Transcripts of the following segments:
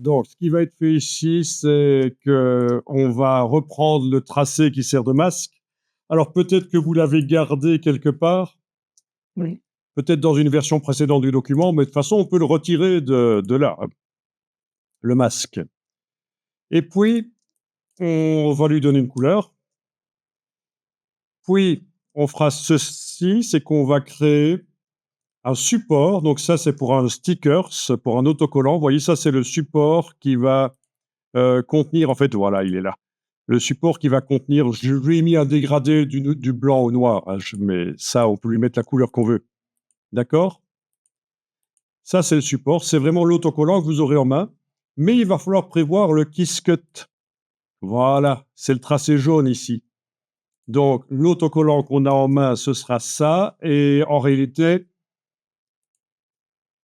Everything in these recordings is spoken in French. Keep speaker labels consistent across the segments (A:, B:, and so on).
A: Donc, ce qui va être fait ici, c'est qu'on va reprendre le tracé qui sert de masque. Alors, peut-être que vous l'avez gardé quelque part,
B: Oui.
A: peut-être dans une version précédente du document, mais de toute façon, on peut le retirer de là, hein, le masque. Et puis, on va lui donner une couleur. Puis, on fera ceci, c'est qu'on va créer un support. Donc, ça, c'est pour un sticker, pour un autocollant. Vous voyez, ça, c'est le support qui va contenir, en fait, voilà, il est là. Le support qui va contenir, je lui ai mis un dégradé du blanc au noir, hein, mais ça, on peut lui mettre la couleur qu'on veut. D'accord? Ça, c'est le support. C'est vraiment l'autocollant que vous aurez en main. Mais il va falloir prévoir le Quick-Cut. Voilà, c'est le tracé jaune ici. Donc, l'autocollant qu'on a en main, ce sera ça. Et en réalité,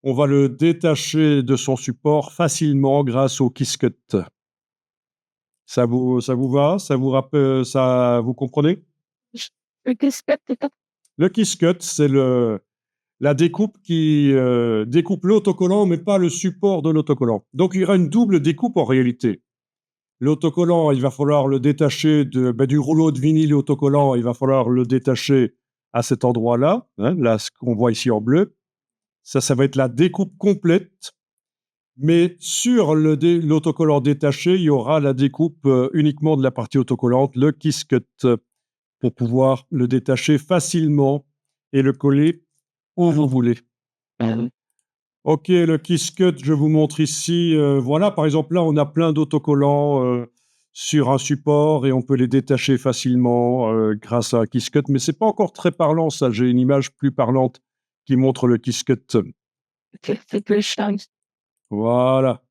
A: on va le détacher de son support facilement grâce au Quick-Cut. Ça vous va? Ça vous rappelle, ça, vous comprenez?
B: Le Quick-Cut, c'est ça?
A: Le Quick-Cut, c'est la découpe qui découpe l'autocollant, mais pas le support de l'autocollant. Donc, il y aura une double découpe en réalité. L'autocollant, il va falloir le détacher du rouleau de vinyle autocollant, il va falloir le détacher à cet endroit-là, hein, là, ce qu'on voit ici en bleu. Ça va être la découpe complète. Mais sur l'autocollant détaché, il y aura la découpe uniquement de la partie autocollante, le Quick-Cut, pour pouvoir le détacher facilement et le coller où vous voulez. Ok, le Quick-Cut, je vous montre ici. Voilà, par exemple, là, on a plein d'autocollants sur un support et on peut les détacher facilement grâce à un Quick-Cut. Mais c'est pas encore très parlant, ça. J'ai une image plus parlante qui montre le Quick-Cut.
B: C'est plus chance.
A: Voilà.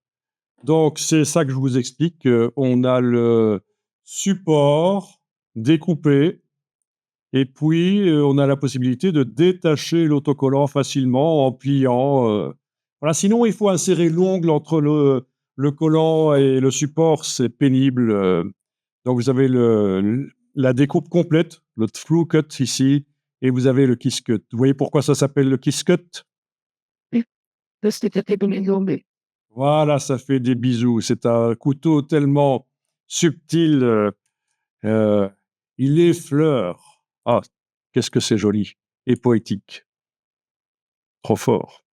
A: Donc, c'est ça que je vous explique. On a le support découpé et puis on a la possibilité de détacher l'autocollant facilement en pliant. Voilà. Sinon, il faut insérer l'ongle entre le collant et le support. C'est pénible. Donc, vous avez la découpe complète, le through cut ici, et vous avez le kiss cut. Vous voyez pourquoi ça s'appelle le kiss cut?
B: C'était pour les zombies.
A: Voilà, ça fait des bisous. C'est un couteau tellement subtil, euh, il effleure. Ah, qu'est-ce que c'est joli et poétique. Trop fort.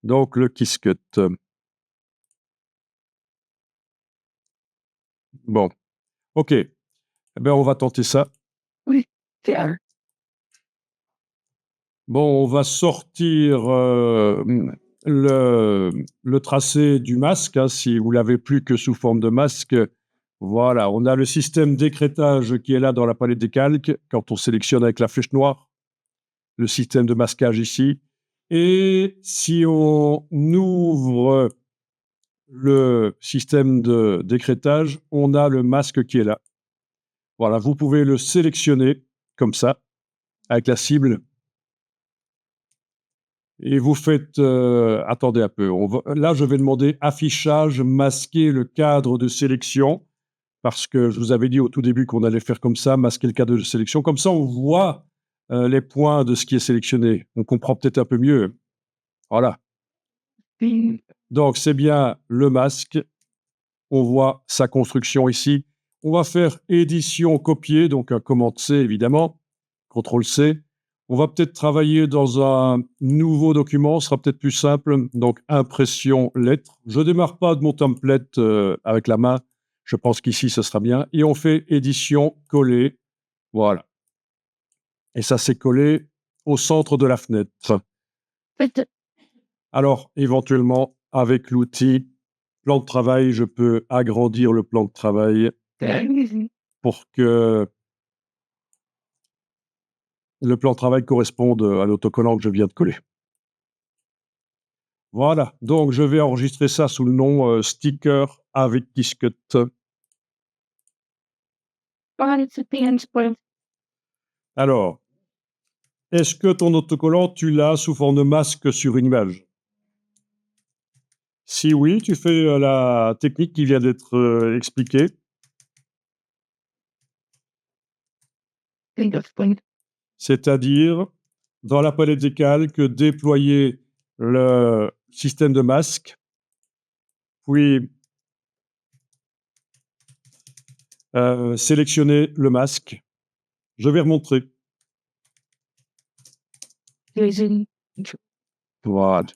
A: Donc, le kiss cut. Bon, ok. Eh ben, on va tenter ça.
B: Oui, c'est un.
A: Bon, on va sortir le tracé du masque, hein, si vous l'avez plus que sous forme de masque. Voilà, on a le système d'écrêtage qui est là dans la palette des calques, quand on sélectionne avec la flèche noire, le système de masquage ici. Et si on ouvre le système d'écrêtage, on a le masque qui est là. Voilà, vous pouvez le sélectionner comme ça, avec la cible. Et vous faites, attendez un peu, là je vais demander affichage, masquer le cadre de sélection, parce que je vous avais dit au tout début qu'on allait faire comme ça, masquer le cadre de sélection. Comme ça, on voit les points de ce qui est sélectionné. On comprend peut-être un peu mieux. Voilà. Donc, c'est bien le masque. On voit sa construction ici. On va faire édition copier, donc un commande C évidemment, CTRL C. On va peut-être travailler dans un nouveau document, ce sera peut-être plus simple. Donc, impression lettre. Je ne démarre pas de mon template avec la main. Je pense qu'ici, ce sera bien. Et on fait édition coller. Voilà. Et ça s'est collé au centre de la fenêtre. Alors, éventuellement, avec l'outil plan de travail, je peux agrandir le plan de travail pour que le plan de travail corresponde à l'autocollant que je viens de coller. Voilà, donc je vais enregistrer ça sous le nom sticker avec Quick-Cut. Alors, est-ce que ton autocollant, tu l'as sous forme de masque sur une image? Si oui, tu fais la technique qui vient d'être expliquée. C'est-à-dire, dans la palette des calques, déployer le système de masque puis sélectionner le masque. Je vais remontrer.
B: using
A: Voilà.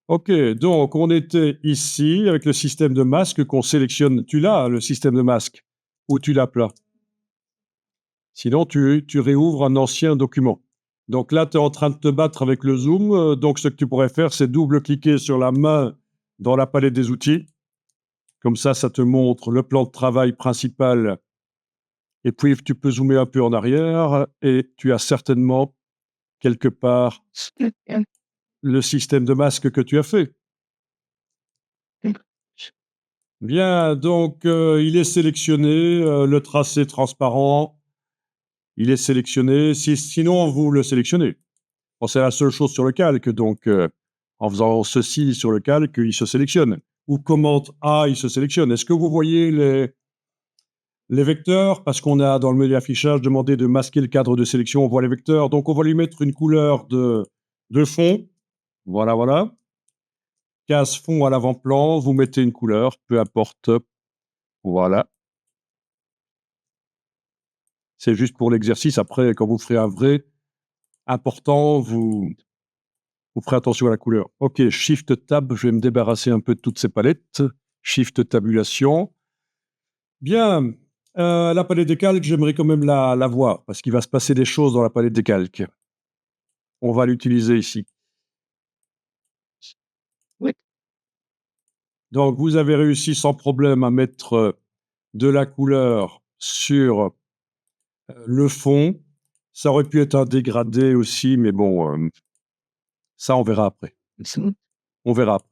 A: OK, donc on était ici avec le système de masque qu'on sélectionne. Tu l'as, le système de masque, ou tu l'as plat? Sinon, tu réouvres un ancien document. Donc là, tu es en train de te battre avec le zoom. Donc, ce que tu pourrais faire, c'est double-cliquer sur la main dans la palette des outils. Comme ça te montre le plan de travail principal. Et puis, tu peux zoomer un peu en arrière et tu as certainement quelque part
B: and
A: le système de masque que tu as fait. Bien, donc il est sélectionné, le tracé transparent, il est sélectionné. Sinon, vous le sélectionnez. Bon, c'est la seule chose sur le calque, donc en faisant ceci sur le calque, il se sélectionne. Ou commande A, il se sélectionne. Est-ce que vous voyez les vecteurs? Parce qu'on a dans le menu affichage demandé de masquer le cadre de sélection, on voit les vecteurs. Donc on va lui mettre une couleur de fond. Voilà, voilà. Case fond à l'avant-plan, vous mettez une couleur, peu importe. Voilà. C'est juste pour l'exercice. Après, quand vous ferez un vrai important, vous ferez attention à la couleur. OK, Shift Tab, je vais me débarrasser un peu de toutes ces palettes. Shift Tabulation. Bien, la palette des calques, j'aimerais quand même la voir, parce qu'il va se passer des choses dans la palette des calques. On va l'utiliser ici.
B: Oui.
A: Donc, vous avez réussi sans problème à mettre de la couleur sur le fond. Ça aurait pu être un dégradé aussi, mais bon, ça, on verra après. On verra après.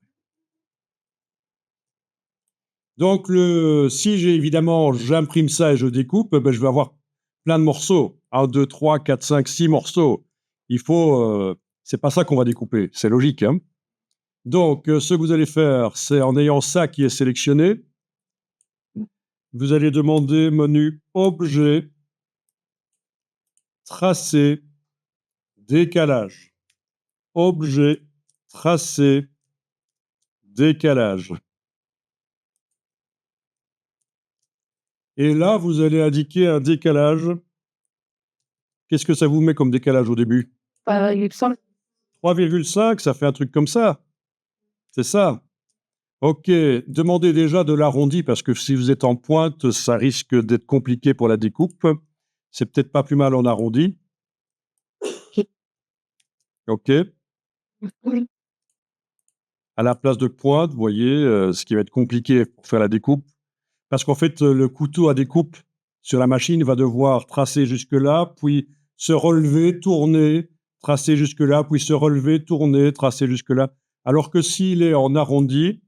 A: Donc, si j'imprime ça et je découpe, ben, je vais avoir plein de morceaux. 1, 2, 3, 4, 5, 6 morceaux. C'est pas ça qu'on va découper. C'est logique, hein. Donc, ce que vous allez faire, c'est en ayant ça qui est sélectionné, vous allez demander menu Objet, Tracé, Décalage. Objet, Tracé, Décalage. Et là, vous allez indiquer un décalage. Qu'est-ce que ça vous met comme décalage au début? 3,5, ça fait un truc comme ça. C'est ça. OK, demandez déjà de l'arrondi parce que si vous êtes en pointe, ça risque d'être compliqué pour la découpe. C'est peut-être pas plus mal en arrondi. OK. À la place de pointe, vous voyez, ce qui va être compliqué pour faire la découpe. Parce qu'en fait, le couteau à découpe sur la machine va devoir tracer jusque-là, puis se relever, tourner, tracer jusque-là, puis se relever, tourner, tracer jusque-là. Alors que s'il est en arrondi,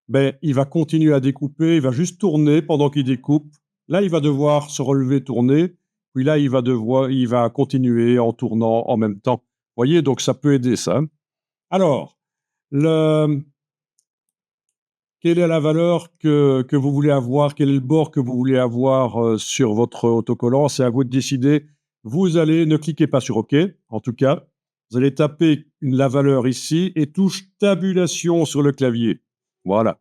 A: ben, il va continuer à découper, il va juste tourner pendant qu'il découpe. Là, il va devoir se relever, tourner, puis là, il va continuer en tournant en même temps. Vous voyez, donc ça peut aider ça. Alors, quelle est la valeur que vous voulez avoir? Quel est le bord que vous voulez avoir sur votre autocollant? C'est à vous de décider. Ne cliquez pas sur OK, en tout cas. Vous allez taper la valeur ici et touche tabulation sur le clavier. Voilà.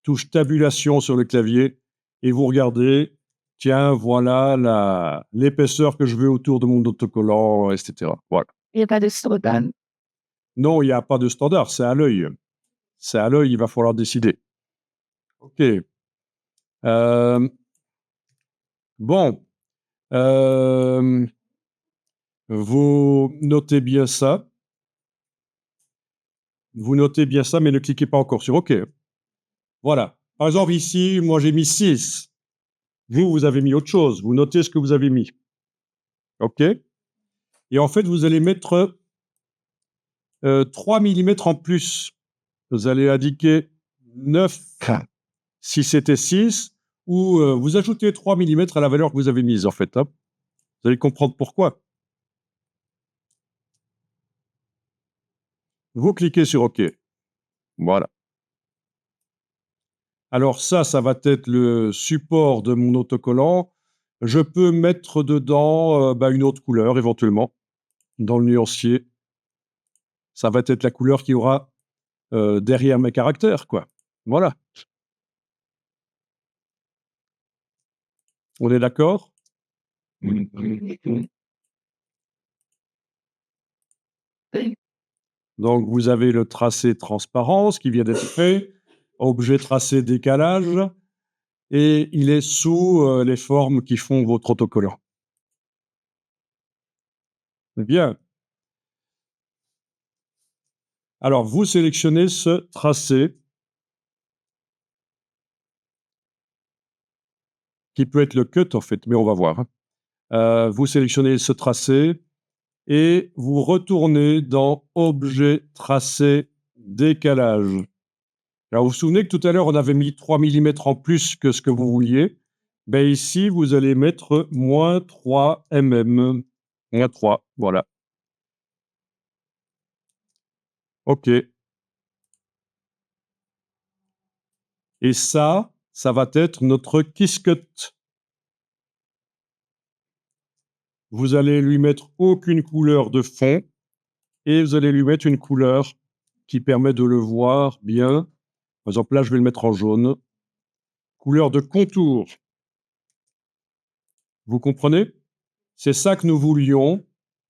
A: Touche tabulation sur le clavier et vous regardez. Tiens, voilà l'épaisseur que je veux autour de mon autocollant, etc. Voilà.
B: Il n'y a pas de slogan.
A: Non, il n'y a pas de standard, c'est à l'œil. C'est à l'œil, il va falloir décider. OK. Bon. Vous notez bien ça. Vous notez bien ça, mais ne cliquez pas encore sur OK. Voilà. Par exemple, ici, moi, j'ai mis 6. Vous avez mis autre chose. Vous notez ce que vous avez mis. OK. Et en fait, vous allez mettre 3 mm en plus. Vous allez indiquer 9 si c'était 6, ou vous ajoutez 3 mm à la valeur que vous avez mise, en fait. Hein. Vous allez comprendre pourquoi. Vous cliquez sur OK. Voilà. Alors ça va être le support de mon autocollant. Je peux mettre dedans une autre couleur éventuellement, dans le nuancier. Ça va être la couleur qui aura derrière mes caractères, quoi. Voilà. On est d'accord? Donc, vous avez le tracé transparence qui vient d'être fait, objet tracé décalage, et il est sous les formes qui font votre autocollant. Bien. Alors, vous sélectionnez ce tracé qui peut être le cut, en fait, mais on va voir, hein. Vous sélectionnez ce tracé et vous retournez dans Objet, tracé, décalage. Alors, vous vous souvenez que tout à l'heure, on avait mis 3 millimètres en plus que ce que vous vouliez. Ben ici, vous allez mettre moins 3 mm. Moins 3, voilà. OK. Et ça va être notre Kiss-Cut. Vous allez lui mettre aucune couleur de fond et vous allez lui mettre une couleur qui permet de le voir bien. Par exemple, là, je vais le mettre en jaune. Couleur de contour. Vous comprenez? C'est ça que nous voulions,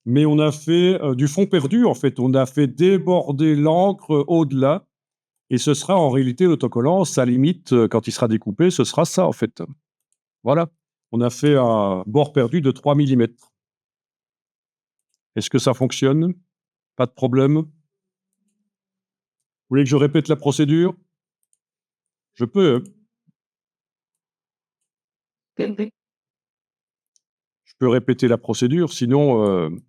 A: mais on a fait du fond perdu, en fait. On a fait déborder l'encre au-delà et ce sera en réalité l'autocollant, sa limite, quand il sera découpé, ce sera ça, en fait. Voilà. On a fait un bord perdu de 3 millimètres. Est-ce que ça fonctionne? Pas de problème? Vous voulez que je répète la procédure? Je peux, hein. Je peux répéter la procédure, sinon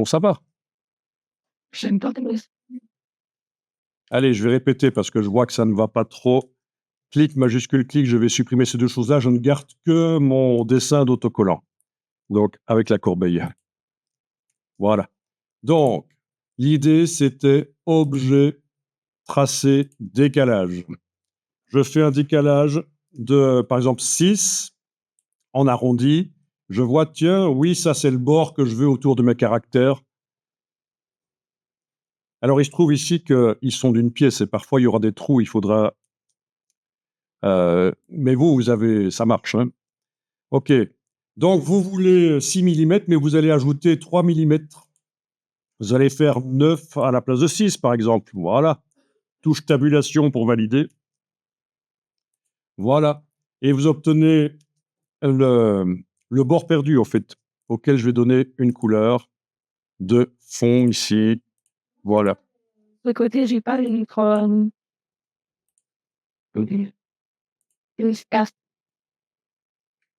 A: ça va. Allez, je vais répéter parce que je vois que ça ne va pas trop. Clic, majuscule, clic, je vais supprimer ces deux choses-là. Je ne garde que mon dessin d'autocollant. Donc, avec la corbeille. Voilà. Donc, l'idée, c'était objet, tracé, décalage. Je fais un décalage de, par exemple, 6 en arrondi. Je vois, tiens, oui, ça, c'est le bord que je veux autour de mes caractères. Alors, il se trouve ici qu'ils sont d'une pièce et parfois, il y aura des trous. Il faudra... mais vous avez... Ça marche, hein? OK. Donc, vous voulez 6 millimètres, mais vous allez ajouter 3 millimètres. Vous allez faire 9 à la place de 6, par exemple. Voilà. Touche tabulation pour valider. Voilà. Et vous obtenez le bord perdu, en fait, auquel je vais donner une couleur de fond ici. Voilà.
B: Le côté, j'ai pas une micro.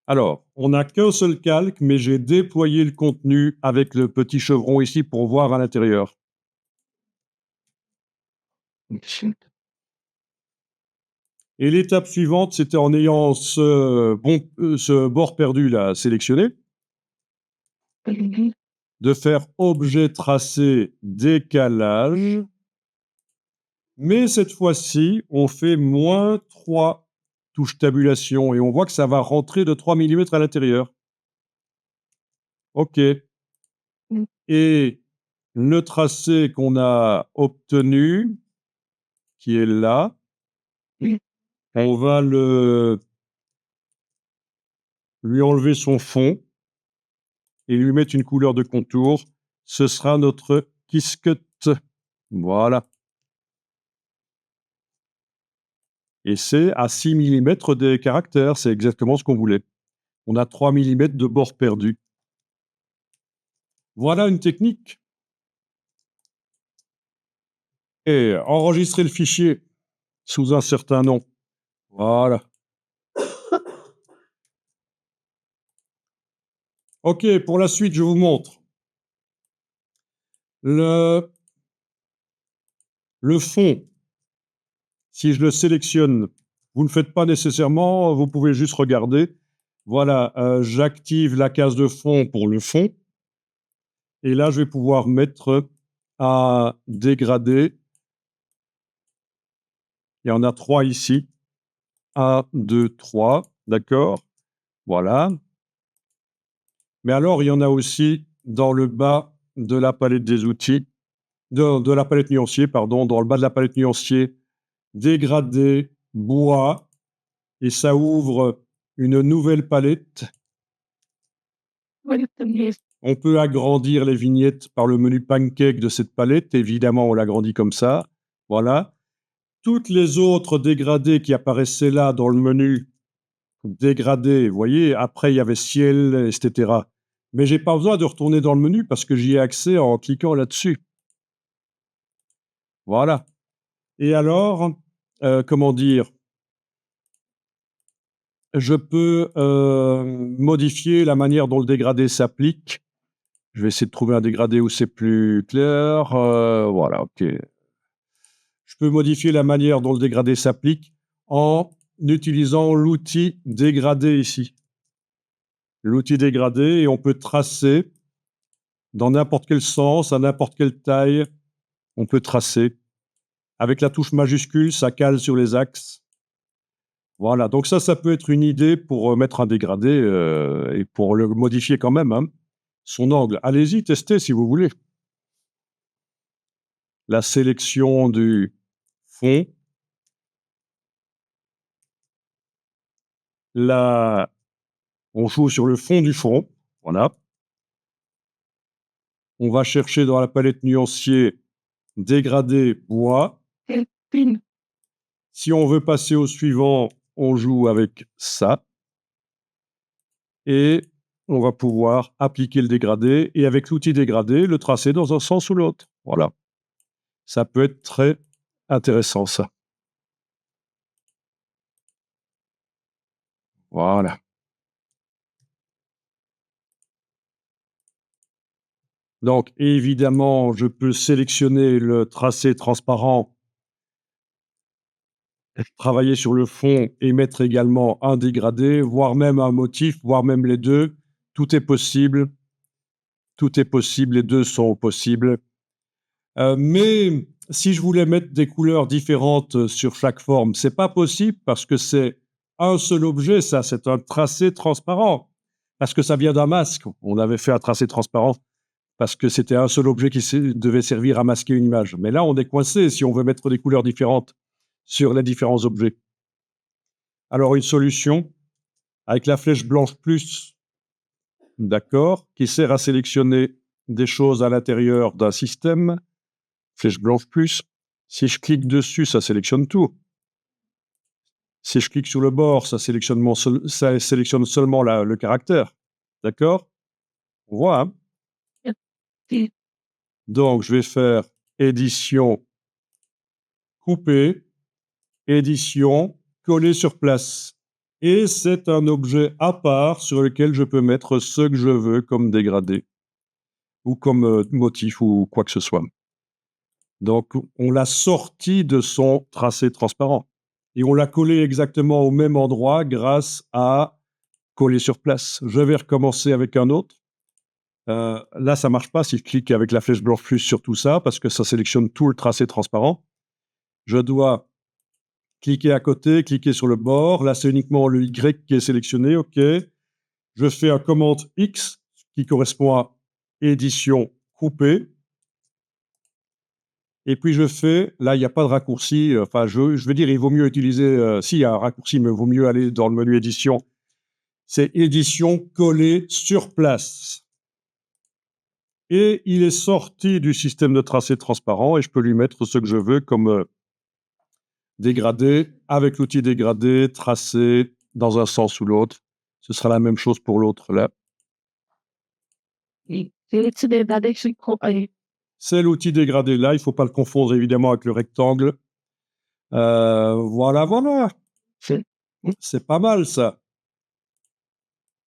A: Alors, on n'a qu'un seul calque, mais j'ai déployé le contenu avec le petit chevron ici pour voir à l'intérieur. Et l'étape suivante, c'était en ayant ce bord perdu là sélectionné, de faire objet tracé décalage. Mais cette fois-ci, on fait moins 3 touche tabulation et on voit que ça va rentrer de 3 millimètres à l'intérieur. OK. Et le tracé qu'on a obtenu, qui est là, on va lui enlever son fond et lui mettre une couleur de contour. Ce sera notre Kiss-Cut. Voilà. Et c'est à 6 millimètres des caractères, c'est exactement ce qu'on voulait. On a 3 millimètres de bord perdu. Voilà une technique. Et enregistrer le fichier sous un certain nom. Voilà. OK, pour la suite, je vous montre. Le fond, si je le sélectionne, vous ne faites pas nécessairement, vous pouvez juste regarder. Voilà, j'active la case de fond pour le fond. Et là, je vais pouvoir mettre à dégrader. Il y en a 3 ici. 1, 2, 3, d'accord? Voilà. Mais alors, il y en a aussi dans le bas de la palette des outils. de la palette nuancier, pardon, dans le bas de la palette nuancier, dégradé, bois, et ça ouvre une nouvelle palette.
B: Oui, c'est bien.
A: On peut agrandir les vignettes par le menu pancake de cette palette. Évidemment, on l'agrandit comme ça. Voilà. Toutes les autres dégradés qui apparaissaient là dans le menu dégradés, vous voyez, après il y avait ciel, etc. Mais j'ai pas besoin de retourner dans le menu parce que j'y ai accès en cliquant là-dessus. Voilà. Et alors, comment dire, je peux modifier la manière dont le dégradé s'applique. Je vais essayer de trouver un dégradé où c'est plus clair. Voilà, ok. Je peux modifier la manière dont le dégradé s'applique en utilisant l'outil dégradé ici. L'outil dégradé, et on peut tracer dans n'importe quel sens, à n'importe quelle taille, on peut tracer. Avec la touche majuscule, ça cale sur les axes. Voilà, donc ça peut être une idée pour mettre un dégradé et pour le modifier quand même, hein, son angle. Allez-y, testez si vous voulez. La sélection du fond. Là, on joue sur le fond du fond. Voilà. On va chercher dans la palette nuancier dégradé bois.
B: C'est fine.
A: Si on veut passer au suivant, on joue avec ça. Et on va pouvoir appliquer le dégradé et avec l'outil dégradé, le tracer dans un sens ou l'autre. Voilà. Ça peut être très intéressant, ça. Voilà. Donc, évidemment, je peux sélectionner le tracé transparent, travailler sur le fond et mettre également un dégradé, voire même un motif, voire même les deux. Tout est possible. Tout est possible. Les deux sont possibles. Mais si je voulais mettre des couleurs différentes sur chaque forme, c'est pas possible parce que c'est un seul objet, ça, c'est un tracé transparent. Parce que ça vient d'un masque. On avait fait un tracé transparent parce que c'était un seul objet qui devait servir à masquer une image. Mais là, on est coincé si on veut mettre des couleurs différentes sur les différents objets. Alors, une solution avec la flèche blanche plus, d'accord, qui sert à sélectionner des choses à l'intérieur d'un système. Flèche blanche plus. Si je clique dessus, ça sélectionne tout. Si je clique sur le bord, ça sélectionne, ça sélectionne seulement le caractère. D'accord? On voit, hein?
B: C'est
A: Donc, je vais faire édition, couper, édition, coller sur place. Et c'est un objet à part sur lequel je peux mettre ce que je veux comme dégradé ou comme motif ou quoi que ce soit. Donc, on l'a sorti de son tracé transparent et on l'a collé exactement au même endroit grâce à coller sur place. Je vais recommencer avec un autre. Là, ça marche pas si je clique avec la flèche blanche plus sur tout ça parce que ça sélectionne tout le tracé transparent. Je dois cliquer à côté, cliquer sur le bord. Là, c'est uniquement le Y qui est sélectionné. OK. Je fais un commande X qui correspond à édition coupée. Et puis je fais, là, il n'y a pas de raccourci. Enfin, je veux dire, il vaut mieux utiliser, s'il y a un raccourci, mais il vaut mieux aller dans le menu édition. C'est édition collée sur place. Et il est sorti du système de tracé transparent et je peux lui mettre ce que je veux comme dégradé avec l'outil dégradé, tracé dans un sens ou l'autre. Ce sera la même chose pour l'autre là.
B: c'est des dégradés que je comprends.
A: C'est l'outil dégradé là, il ne faut pas le confondre évidemment avec le rectangle. Voilà, voilà. C'est pas mal ça.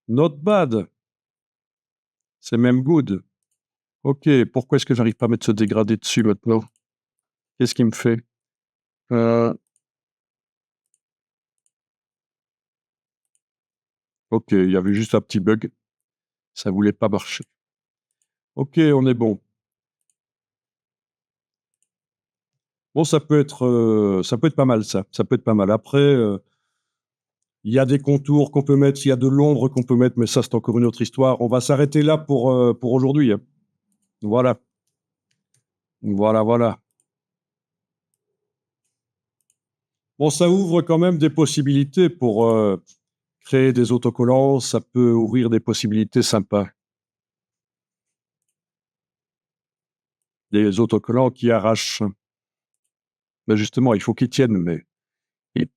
A: Not bad. C'est même good. Ok, pourquoi est-ce que j'arrive pas à mettre ce dégradé dessus maintenant? Qu'est-ce qui me fait? Ok, il y avait juste un petit bug. Ça voulait pas marcher. Ok, on est bon. Bon, ça peut être pas mal, ça. Ça peut être pas mal. Après, il y a des contours qu'on peut mettre, il y a de l'ombre qu'on peut mettre, mais ça, c'est encore une autre histoire. On va s'arrêter là pour aujourd'hui, hein. Voilà. Voilà, voilà. Bon, ça ouvre quand même des possibilités pour créer des autocollants. Ça peut ouvrir des possibilités sympas. Des autocollants qui arrachent. Mais justement, il faut qu'ils tiennent, mais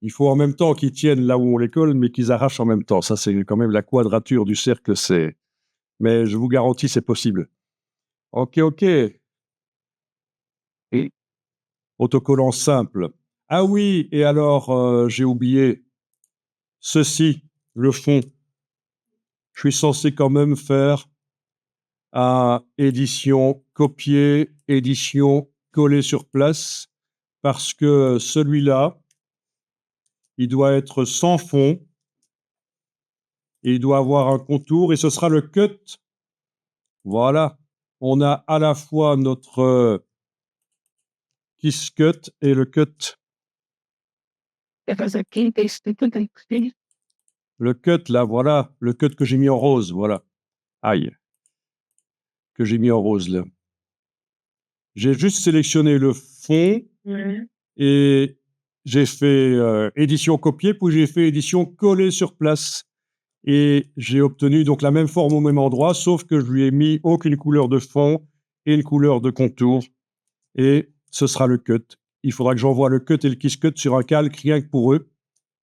A: il faut en même temps qu'ils tiennent là où on les colle, mais qu'ils arrachent en même temps. Ça, c'est quand même la quadrature du cercle. Mais je vous garantis, c'est possible. Ok, ok. Et autocollant simple. Ah oui, et alors, j'ai oublié ceci, le fond. Je suis censé quand même faire un édition copier, édition coller sur place, parce que celui-là, il doit être sans fond, et il doit avoir un contour, et ce sera le cut. Voilà. On a à la fois notre kiss cut et le cut. Le cut, là, voilà. Le cut que j'ai mis en rose, voilà. Aïe. Que j'ai mis en rose, là. J'ai juste sélectionné le fond et j'ai fait édition copier, puis j'ai fait édition coller sur place. Et j'ai obtenu donc la même forme au même endroit, sauf que je lui ai mis aucune couleur de fond et une couleur de contour. Et ce sera le cut. Il faudra que j'envoie le cut et le kiss cut sur un calque rien que pour eux.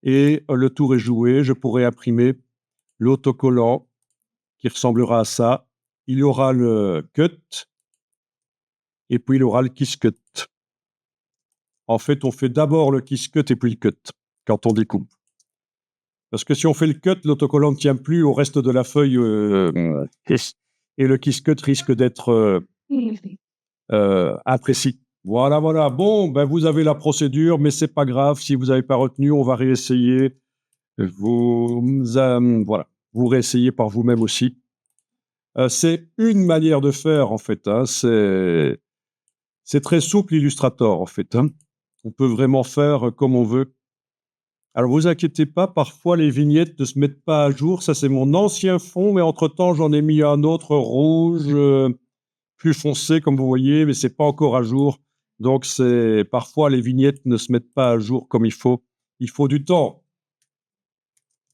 A: Et le tour est joué. Je pourrai imprimer l'autocollant qui ressemblera à ça. Il y aura le cut et puis il aura le kiss cut. En fait, on fait d'abord le kiss cut et puis le cut quand on découpe. Parce que si on fait le cut, l'autocollant ne tient plus au reste de la feuille et le kiss cut risque d'être imprécis. Voilà, voilà. Bon, ben vous avez la procédure, mais c'est pas grave. Si vous n'avez pas retenu, on va réessayer. Voilà, vous réessayez par vous-même aussi. C'est une manière de faire, en fait. Hein. C'est très souple, Illustrator, en fait. Hein. On peut vraiment faire comme on veut. Alors, vous inquiétez pas, parfois les vignettes ne se mettent pas à jour. Ça, c'est mon ancien fond, mais entre-temps, j'en ai mis un autre rouge, plus foncé, comme vous voyez, mais c'est pas encore à jour. Donc, parfois les vignettes ne se mettent pas à jour comme il faut. Il faut du temps.